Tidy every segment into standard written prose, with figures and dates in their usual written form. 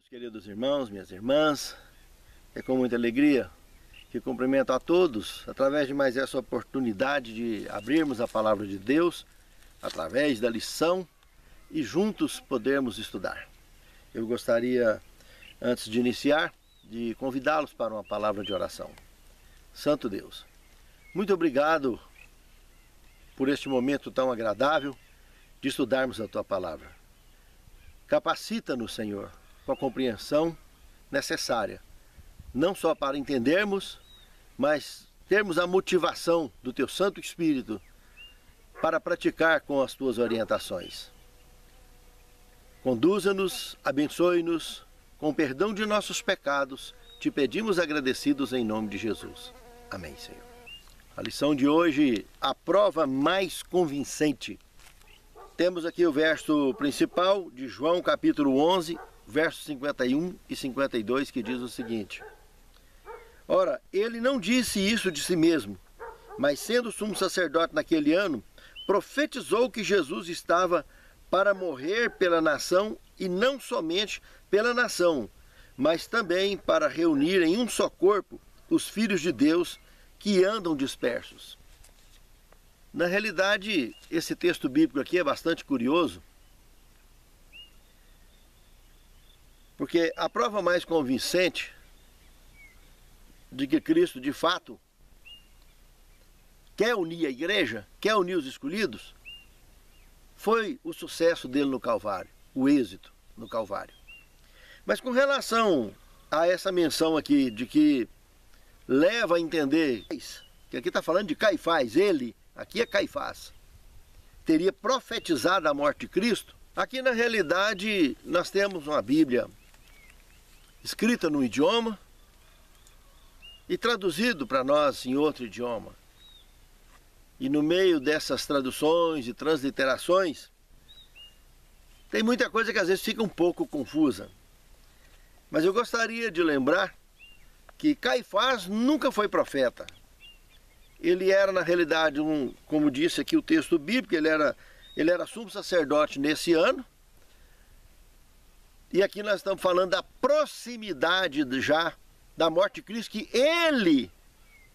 Meus queridos irmãos, minhas irmãs, é com muita alegria que cumprimento a todos através de mais essa oportunidade de abrirmos a palavra de Deus através da lição e juntos podermos estudar. Eu gostaria, antes de iniciar, de convidá-los para uma palavra de oração. Santo Deus, muito obrigado por este momento tão agradável de estudarmos a Tua palavra. Capacita-nos, Senhor, com a compreensão necessária, não só para entendermos, mas termos a motivação do Teu Santo Espírito para praticar com as Tuas orientações. Conduza-nos, abençoe-nos, com perdão de nossos pecados, te pedimos agradecidos em nome de Jesus. Amém, Senhor. A lição de hoje, a prova mais convincente. Temos aqui o verso principal de João capítulo 11, versos 51 e 52, que diz o seguinte: Ora, ele não disse isso de si mesmo, mas sendo sumo sacerdote naquele ano, profetizou que Jesus estava para morrer pela nação, e não somente pela nação, mas também para reunir em um só corpo os filhos de Deus que andam dispersos. Na realidade, esse texto bíblico aqui é bastante curioso, porque a prova mais convincente de que Cristo, de fato, quer unir a igreja, quer unir os escolhidos, foi o sucesso dele no Calvário, o êxito no Calvário. Mas com relação a essa menção aqui, de que leva a entender, que aqui está falando de Caifás, ele, aqui é Caifás, teria profetizado a morte de Cristo. Aqui na realidade nós temos uma Bíblia escrita no idioma e traduzido para nós em outro idioma. E no meio dessas traduções e transliterações, tem muita coisa que às vezes fica um pouco confusa. Mas eu gostaria de lembrar que Caifás nunca foi profeta. Ele era, na realidade, como disse aqui o texto bíblico, ele era sumo sacerdote nesse ano. E aqui nós estamos falando da proximidade já da morte de Cristo, que ele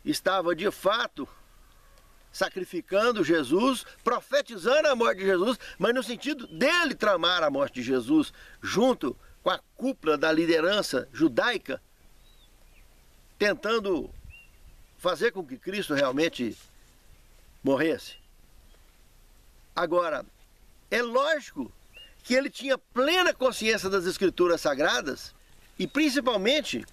estava de fato sacrificando Jesus, profetizando a morte de Jesus, mas no sentido dele tramar a morte de Jesus, junto com a cúpula da liderança judaica, tentando fazer com que Cristo realmente morresse. Agora, é lógico que ele tinha plena consciência das Escrituras Sagradas e principalmente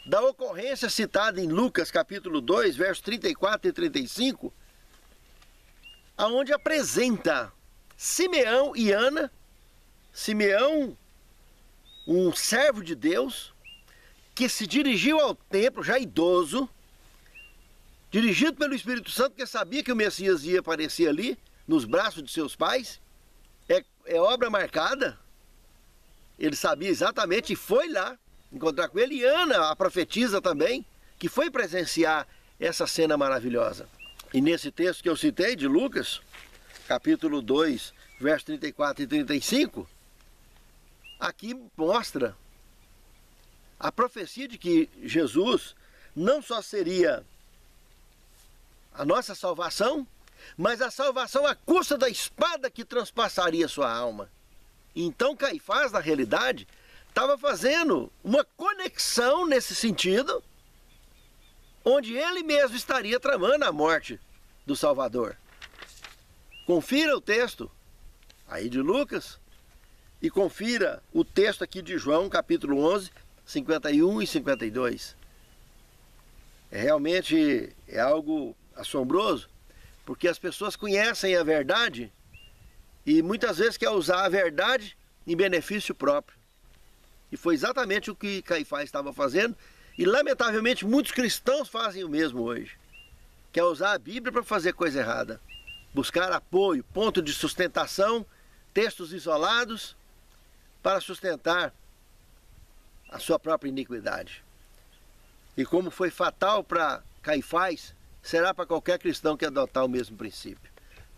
da ocorrência citada em Lucas capítulo 2, versos 34 e 35, aonde apresenta Simeão e Ana. Simeão, um servo de Deus, que se dirigiu ao templo, já idoso, dirigido pelo Espírito Santo, porque sabia que o Messias ia aparecer ali, nos braços de seus pais. É obra marcada, ele sabia exatamente e foi lá encontrar com ele. E Ana, a profetisa também, que foi presenciar essa cena maravilhosa. E nesse texto que eu citei de Lucas, capítulo 2, versos 34 e 35, aqui mostra a profecia de que Jesus não só seria a nossa salvação, mas a salvação à custa da espada que transpassaria sua alma. Então Caifás, na realidade, estava fazendo uma conexão nesse sentido, onde ele mesmo estaria tramando a morte do Salvador. Confira o texto aí de Lucas e confira o texto aqui de João, capítulo 11, 51 e 52. Realmente é algo assombroso, porque as pessoas conhecem a verdade e muitas vezes quer usar a verdade em benefício próprio. E foi exatamente o que Caifás estava fazendo, e lamentavelmente muitos cristãos fazem o mesmo hoje. Quer usar a Bíblia para fazer coisa errada, buscar apoio, ponto de sustentação, textos isolados para sustentar a sua própria iniquidade. E como foi fatal para Caifás, será para qualquer cristão que adotar o mesmo princípio.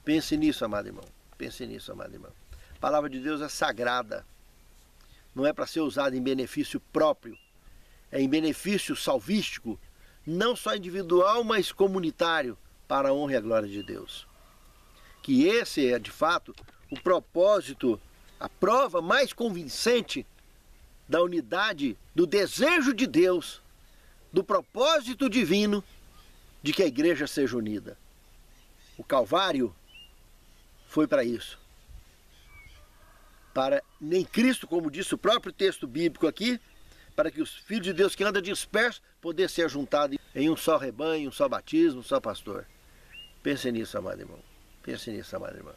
Pense nisso, amado irmão. Pense nisso, amado irmão. A palavra de Deus é sagrada. não é para ser usado em benefício próprio, é em benefício salvístico, não só individual, mas comunitário, para a honra e a glória de Deus. Que esse é, de fato, o propósito, a prova mais convincente da unidade, do desejo de Deus, do propósito divino de que a igreja seja unida. O Calvário foi para isso. Para nem Cristo, como disse o próprio texto bíblico aqui, para que os filhos de Deus que andam dispersos poder ser juntados em um só rebanho, um só batismo, um só pastor. Pense nisso, amado irmão. Pense nisso, amado irmão.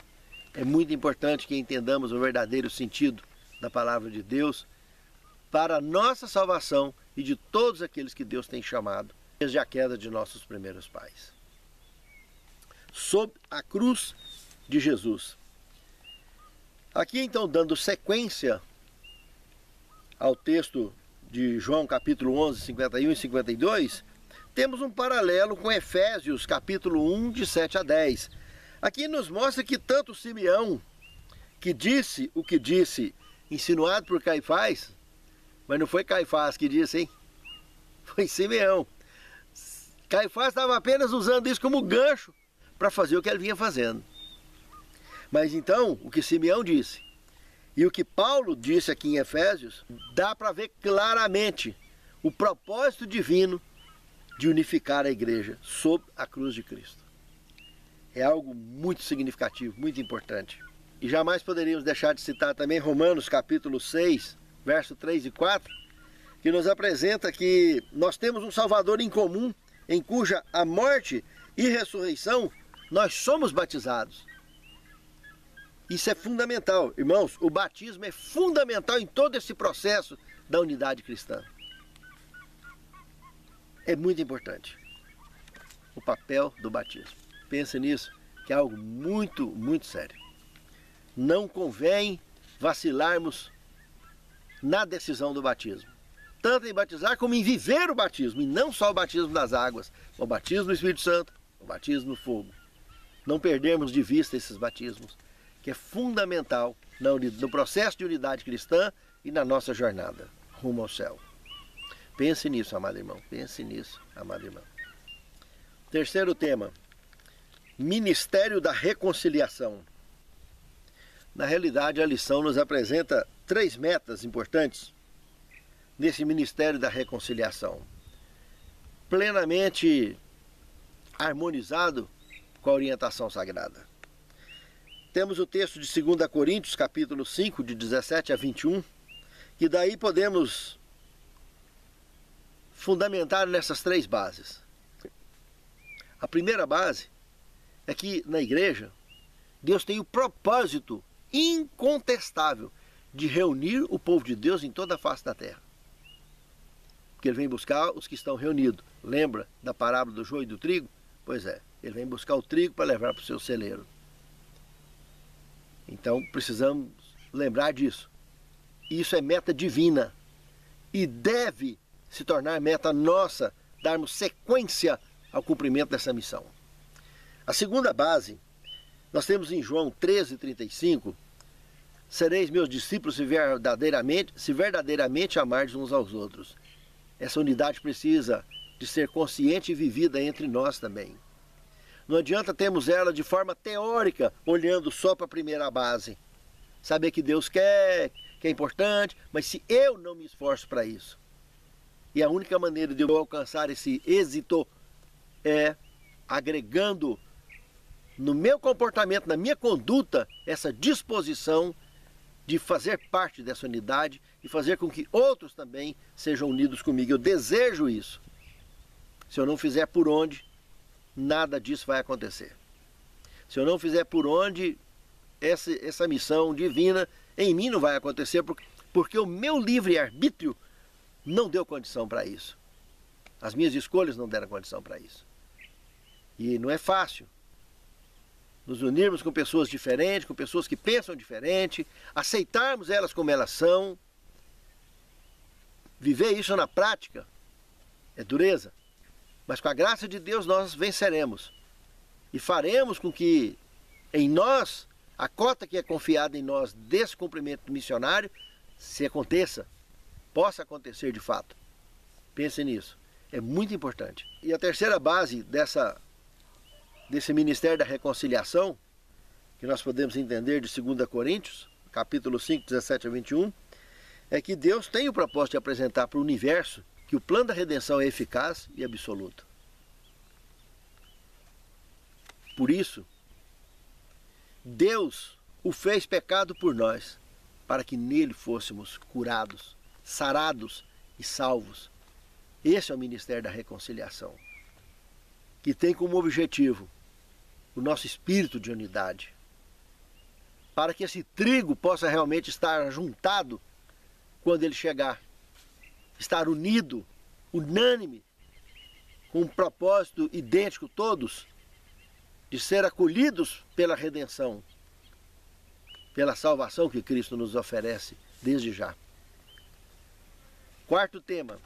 É muito importante que entendamos o verdadeiro sentido da palavra de Deus para a nossa salvação e de todos aqueles que Deus tem chamado desde a queda de nossos primeiros pais. Sob a cruz de Jesus. Aqui então, dando sequência ao texto de João capítulo 11, 51 e 52, temos um paralelo com Efésios capítulo 1, de 7 a 10. Aqui nos mostra que tanto Simeão, que disse o que disse, insinuado por Caifás, mas não foi Caifás que disse, hein? Foi Simeão. Caifás estava apenas usando isso como gancho para fazer o que ele vinha fazendo. Mas então, o que Simeão disse e o que Paulo disse aqui em Efésios, dá para ver claramente o propósito divino de unificar a igreja sob a cruz de Cristo. É algo muito significativo, muito importante. E jamais poderíamos deixar de citar também Romanos capítulo 6, verso 3 e 4, que nos apresenta que nós temos um Salvador em comum, em cuja a morte e ressurreição nós somos batizados. Isso é fundamental, irmãos. O batismo é fundamental em todo esse processo da unidade cristã. É muito importante o papel do batismo. Pense nisso, que é algo muito, muito sério. Não convém vacilarmos na decisão do batismo. Tanto em batizar como em viver o batismo. E não só o batismo das águas, o batismo do Espírito Santo, o batismo no fogo. Não perdermos de vista esses batismos, que é fundamental no processo de unidade cristã e na nossa jornada rumo ao céu. Pense nisso, amado irmão. Pense nisso, amado irmão. Terceiro tema. Ministério da Reconciliação. Na realidade, a lição nos apresenta 3 metas importantes nesse Ministério da Reconciliação. Plenamente harmonizado com a orientação sagrada. Temos o texto de 2 Coríntios, capítulo 5, de 17 a 21, que daí podemos fundamentar nessas 3 bases. A primeira base é que na igreja, Deus tem o propósito incontestável de reunir o povo de Deus em toda a face da terra. Porque ele vem buscar os que estão reunidos. Lembra da parábola do joio e do trigo? Pois é, ele vem buscar o trigo para levar para o seu celeiro. Então precisamos lembrar disso. Isso é meta divina e deve se tornar meta nossa, darmos sequência ao cumprimento dessa missão. A segunda base, nós temos em João 13:35, sereis meus discípulos se verdadeiramente amardes uns aos outros. Essa unidade precisa de ser consciente e vivida entre nós também. Não adianta termos ela de forma teórica, olhando só para a primeira base. Saber que Deus quer, que é importante, mas se eu não me esforço para isso. E a única maneira de eu alcançar esse êxito é agregando no meu comportamento, na minha conduta, essa disposição de fazer parte dessa unidade e fazer com que outros também sejam unidos comigo. Eu desejo isso. Se eu não fizer por onde, nada disso vai acontecer. Se eu não fizer por onde, essa missão divina em mim não vai acontecer, porque o meu livre-arbítrio não deu condição para isso. As minhas escolhas não deram condição para isso. E não é fácil nos unirmos com pessoas diferentes, com pessoas que pensam diferente, aceitarmos elas como elas são. Viver isso na prática é dureza. Mas com a graça de Deus nós venceremos. E faremos com que em nós, a cota que é confiada em nós desse cumprimento missionário, se aconteça, possa acontecer de fato. Pense nisso. É muito importante. E a terceira base desse ministério da reconciliação, que nós podemos entender de 2 Coríntios, capítulo 5, 17 a 21, é que Deus tem o propósito de apresentar para o universo que o plano da redenção é eficaz e absoluto. Por isso, Deus o fez pecado por nós, para que nele fôssemos curados, sarados e salvos. Esse é o ministério da reconciliação, que tem como objetivo o nosso espírito de unidade, para que esse trigo possa realmente estar juntado quando ele chegar, estar unido, unânime, com um propósito idêntico todos, de ser acolhidos pela redenção, pela salvação que Cristo nos oferece desde já. Quarto tema,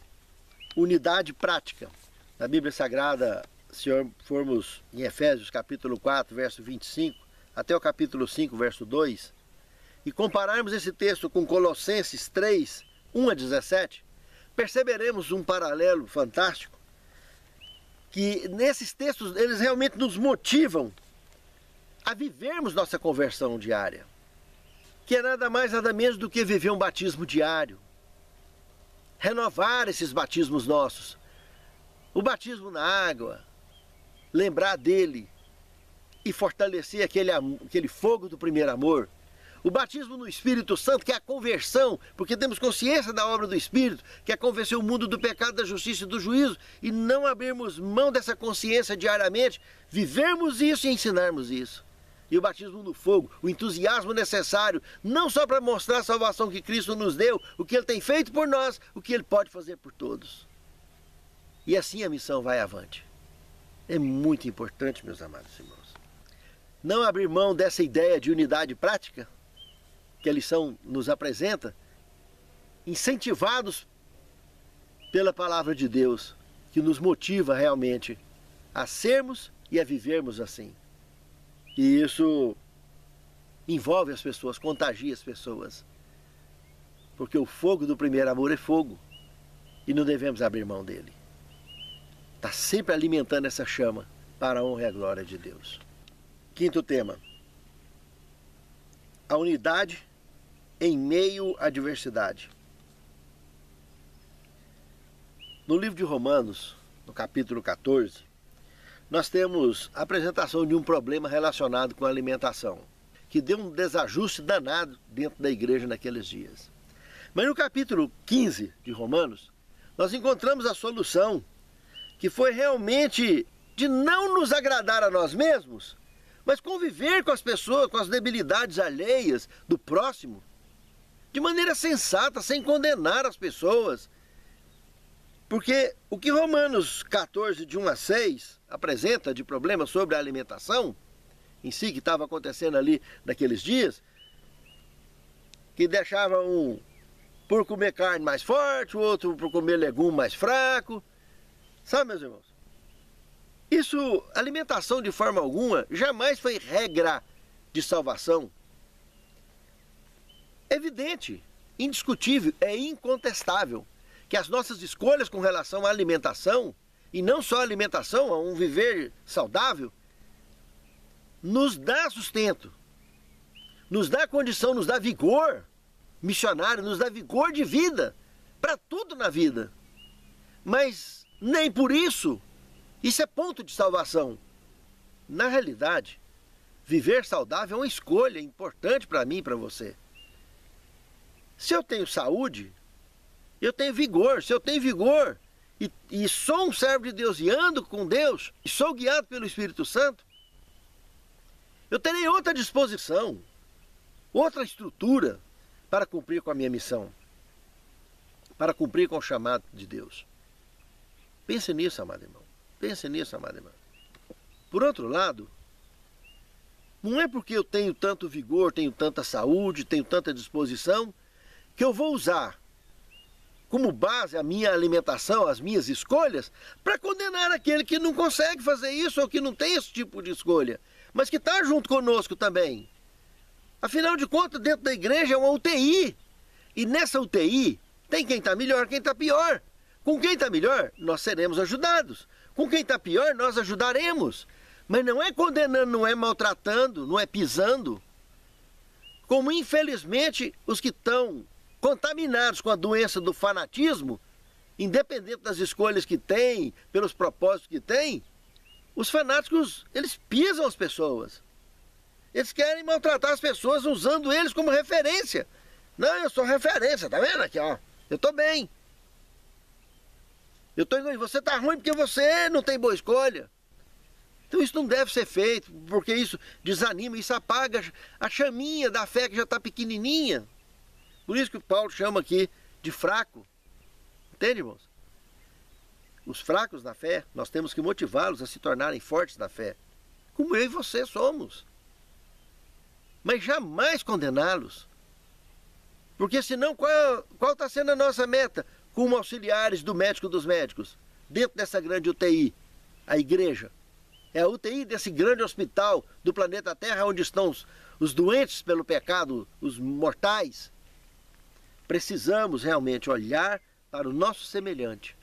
unidade prática. Na Bíblia Sagrada, se formos em Efésios capítulo 4, verso 25, até o capítulo 5, verso 2, e compararmos esse texto com Colossenses 3, 1 a 17, perceberemos um paralelo fantástico, que nesses textos eles realmente nos motivam a vivermos nossa conversão diária, que é nada mais nada menos do que viver um batismo diário, renovar esses batismos nossos, o batismo na água, lembrar dele e fortalecer aquele fogo do primeiro amor. O batismo no Espírito Santo, que é a conversão, porque temos consciência da obra do Espírito, que é convencer o mundo do pecado, da justiça e do juízo, e não abrirmos mão dessa consciência diariamente, vivermos isso e ensinarmos isso. E o batismo no fogo, o entusiasmo necessário, não só para mostrar a salvação que Cristo nos deu, o que Ele tem feito por nós, o que Ele pode fazer por todos. E assim a missão vai avante. É muito importante, meus amados irmãos, não abrir mão dessa ideia de unidade prática, que a lição nos apresenta, incentivados pela palavra de Deus, que nos motiva realmente a sermos e a vivermos assim. E isso envolve as pessoas, contagia as pessoas, porque o fogo do primeiro amor é fogo, e não devemos abrir mão dele. Está sempre alimentando essa chama para a honra e a glória de Deus. Quinto tema, a unidade em meio à diversidade. No livro de Romanos, no capítulo 14, nós temos a apresentação de um problema relacionado com a alimentação, que deu um desajuste danado dentro da igreja naqueles dias. Mas no capítulo 15 de Romanos, nós encontramos a solução, que foi realmente de não nos agradar a nós mesmos, mas conviver com as pessoas, com as debilidades alheias do próximo, de maneira sensata, sem condenar as pessoas. Porque o que Romanos 14, de 1 a 6, apresenta de problema sobre a alimentação, em si, que estava acontecendo ali naqueles dias, que deixava um por comer carne mais forte, o outro por comer legume mais fraco. Sabe, meus irmãos? Isso, alimentação de forma alguma, jamais foi regra de salvação. É evidente, indiscutível, é incontestável que as nossas escolhas com relação à alimentação, e não só a alimentação, a um viver saudável, nos dá sustento, nos dá condição, nos dá vigor missionário, nos dá vigor de vida, para tudo na vida. Mas nem por isso, isso é ponto de salvação. Na realidade, viver saudável é uma escolha importante para mim e para você. Se eu tenho saúde, eu tenho vigor. Se eu tenho vigor e sou um servo de Deus e ando com Deus, e sou guiado pelo Espírito Santo, eu terei outra disposição, outra estrutura para cumprir com a minha missão, para cumprir com o chamado de Deus. Pense nisso, amado irmão. Pense nisso, amado irmão. Por outro lado, não é porque eu tenho tanto vigor, tenho tanta saúde, tenho tanta disposição, que eu vou usar como base a minha alimentação, as minhas escolhas, para condenar aquele que não consegue fazer isso ou que não tem esse tipo de escolha, mas que está junto conosco também. Afinal de contas, dentro da igreja é uma UTI E nessa UTI, tem quem está melhor, quem está pior. Com quem está melhor, nós seremos ajudados. Com quem está pior, nós ajudaremos. Mas não é condenando, não é maltratando, não é pisando. Como infelizmente os que estão contaminados com a doença do fanatismo, independente das escolhas que têm, pelos propósitos que têm, os fanáticos, eles pisam as pessoas. Eles querem maltratar as pessoas usando eles como referência. Não, eu sou referência, tá vendo aqui, ó? Eu tô bem. Você tá ruim porque você não tem boa escolha. Então isso não deve ser feito, porque isso desanima, isso apaga a chaminha da fé que já está pequenininha. Por isso que o Paulo chama aqui de fraco. Entende, irmãos? Os fracos na fé, nós temos que motivá-los a se tornarem fortes na fé. Como eu e você somos. Mas jamais condená-los. Porque senão qual está sendo a nossa meta? Como auxiliares do médico dos médicos, dentro dessa grande UTI, a igreja. É a UTI desse grande hospital do planeta Terra, onde estão os doentes pelo pecado, os mortais. Precisamos realmente olhar para o nosso semelhante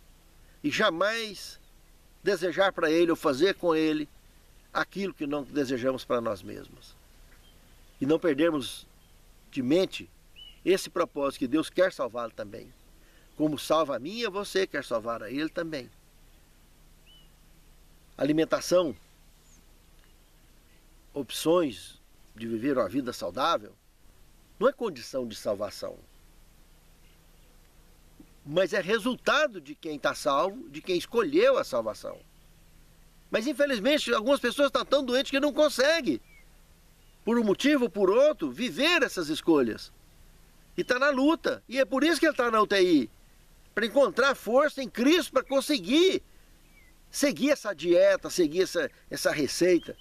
e jamais desejar para ele ou fazer com ele aquilo que não desejamos para nós mesmos. E não perdermos de mente esse propósito que Deus quer salvá-lo também. Como salva a mim e a você, quer salvar a ele também. Alimentação, opções de viver uma vida saudável, não é condição de salvação. Mas é resultado de quem está salvo, de quem escolheu a salvação. Mas infelizmente algumas pessoas estão tão doentes que não conseguem, por um motivo ou por outro, viver essas escolhas. E está na luta. E é por isso que ele está na UTI. Para encontrar força em Cristo, para conseguir seguir essa dieta, seguir essa receita.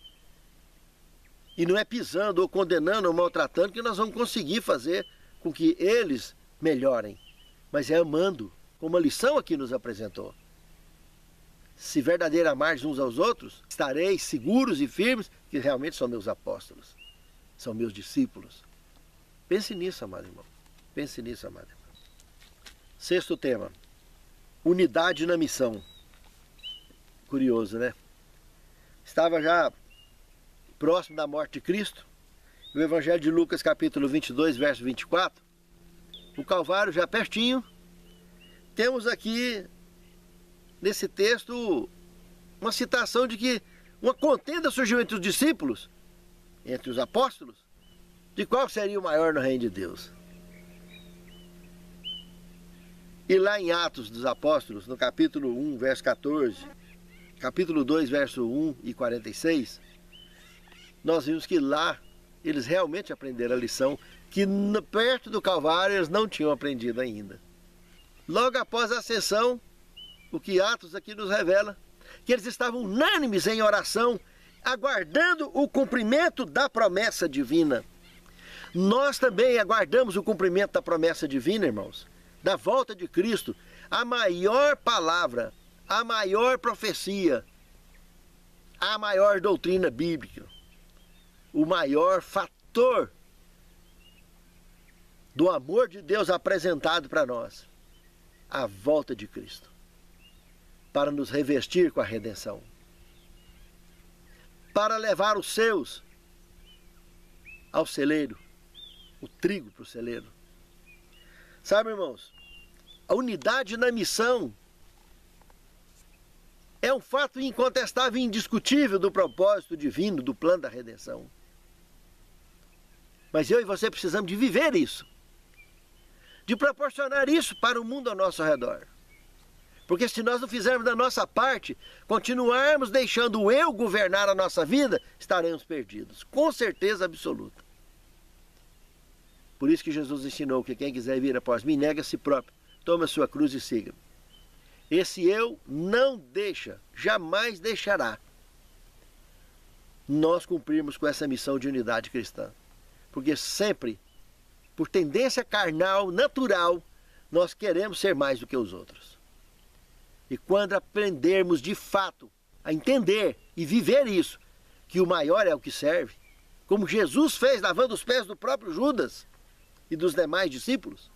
E não é pisando ou condenando ou maltratando que nós vamos conseguir fazer com que eles melhorem. Mas é amando, como a lição aqui nos apresentou. Se verdadeira amardes uns aos outros, estareis seguros e firmes que realmente são meus apóstolos, são meus discípulos. Pense nisso, amado irmão. Pense nisso, amado irmão. Sexto tema, unidade na missão. Curioso, né? Estava já próximo da morte de Cristo, no Evangelho de Lucas, capítulo 22, verso 24, o Calvário já pertinho. Temos aqui, nesse texto, uma citação de que uma contenda surgiu entre os discípulos, entre os apóstolos, de qual seria o maior no reino de Deus. E lá em Atos dos Apóstolos, no capítulo 1, verso 14, capítulo 2, verso 1 e 46, nós vimos que lá eles realmente aprenderam a lição que perto do Calvário eles não tinham aprendido ainda. Logo após a ascensão, o que Atos aqui nos revela, que eles estavam unânimes em oração, aguardando o cumprimento da promessa divina. Nós também aguardamos o cumprimento da promessa divina, irmãos, da volta de Cristo, a maior palavra, a maior profecia, a maior doutrina bíblica, o maior fator do amor de Deus apresentado para nós, a volta de Cristo, para nos revestir com a redenção, para levar os seus ao celeiro, o trigo para o celeiro. Sabe, irmãos, a unidade na missão é um fato incontestável e indiscutível do propósito divino, do plano da redenção. Mas eu e você precisamos de viver isso, de proporcionar isso para o mundo ao nosso redor. Porque se nós não fizermos da nossa parte, continuarmos deixando o eu governar a nossa vida, estaremos perdidos, com certeza absoluta. Por isso que Jesus ensinou que quem quiser vir após mim, nega a si próprio, toma a sua cruz e siga-me. Esse eu não deixa, jamais deixará nós cumprirmos com essa missão de unidade cristã. Porque sempre, por tendência carnal, natural, nós queremos ser mais do que os outros. E quando aprendermos de fato a entender e viver isso, que o maior é o que serve, como Jesus fez lavando os pés do próprio Judas e dos demais discípulos,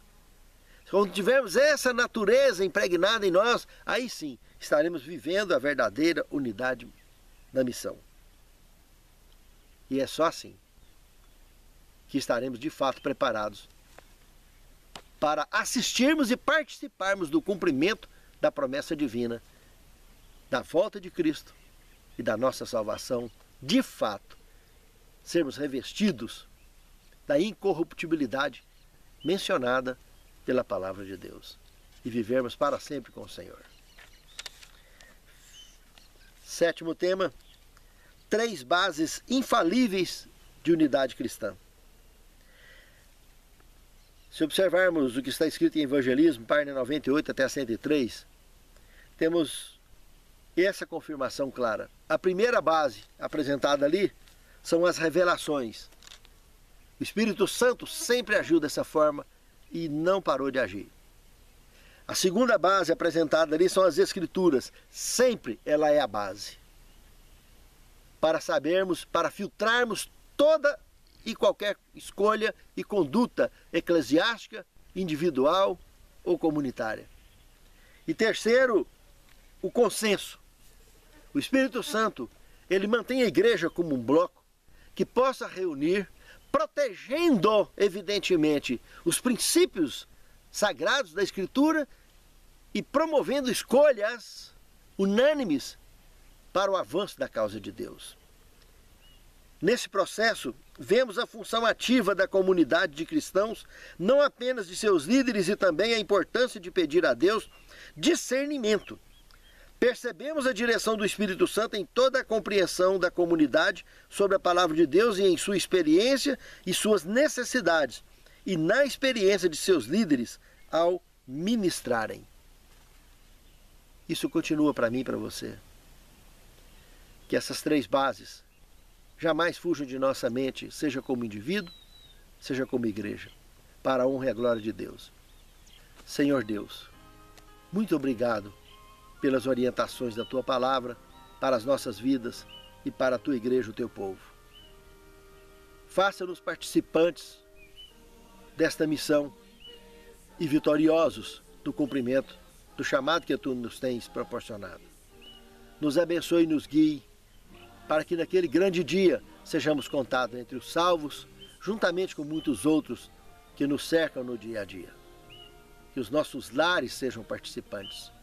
quando tivermos essa natureza impregnada em nós, aí sim estaremos vivendo a verdadeira unidade da missão. E é só assim que estaremos de fato preparados para assistirmos e participarmos do cumprimento da promessa divina, da volta de Cristo e da nossa salvação, de fato, sermos revestidos da incorruptibilidade mencionada pela palavra de Deus e vivermos para sempre com o Senhor. 7º tema, 3 bases infalíveis de unidade cristã. Se observarmos o que está escrito em Evangelismo, página 98 até a 103, temos essa confirmação clara. A primeira base apresentada ali são as revelações. O Espírito Santo sempre agiu dessa forma e não parou de agir. A segunda base apresentada ali são as Escrituras. Sempre ela é a base. Para sabermos, para filtrarmos toda e qualquer escolha e conduta eclesiástica, individual ou comunitária. E terceiro, o consenso. O Espírito Santo, ele mantém a igreja como um bloco que possa reunir, protegendo, evidentemente, os princípios sagrados da Escritura e promovendo escolhas unânimes para o avanço da causa de Deus. Nesse processo, vemos a função ativa da comunidade de cristãos, não apenas de seus líderes, e também a importância de pedir a Deus discernimento. Percebemos a direção do Espírito Santo em toda a compreensão da comunidade sobre a palavra de Deus e em sua experiência e suas necessidades, e na experiência de seus líderes ao ministrarem. Isso continua para mim e para você. Que essas 3 bases jamais fujam de nossa mente, seja como indivíduo, seja como igreja, para a honra e a glória de Deus. Senhor Deus, muito obrigado pelas orientações da Tua palavra para as nossas vidas e para a Tua igreja, o Teu povo. Faça-nos participantes desta missão e vitoriosos do cumprimento do chamado que Tu nos tens proporcionado. Nos abençoe e nos guie, para que naquele grande dia sejamos contados entre os salvos, juntamente com muitos outros que nos cercam no dia a dia. Que os nossos lares sejam participantes.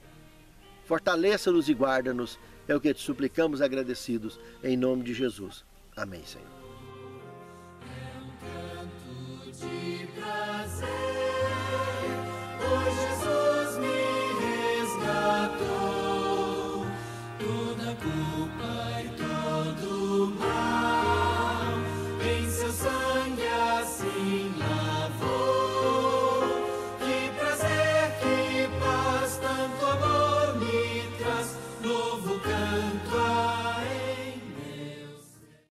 Fortaleça-nos e guarda-nos, é o que te suplicamos agradecidos, em nome de Jesus. Amém, Senhor.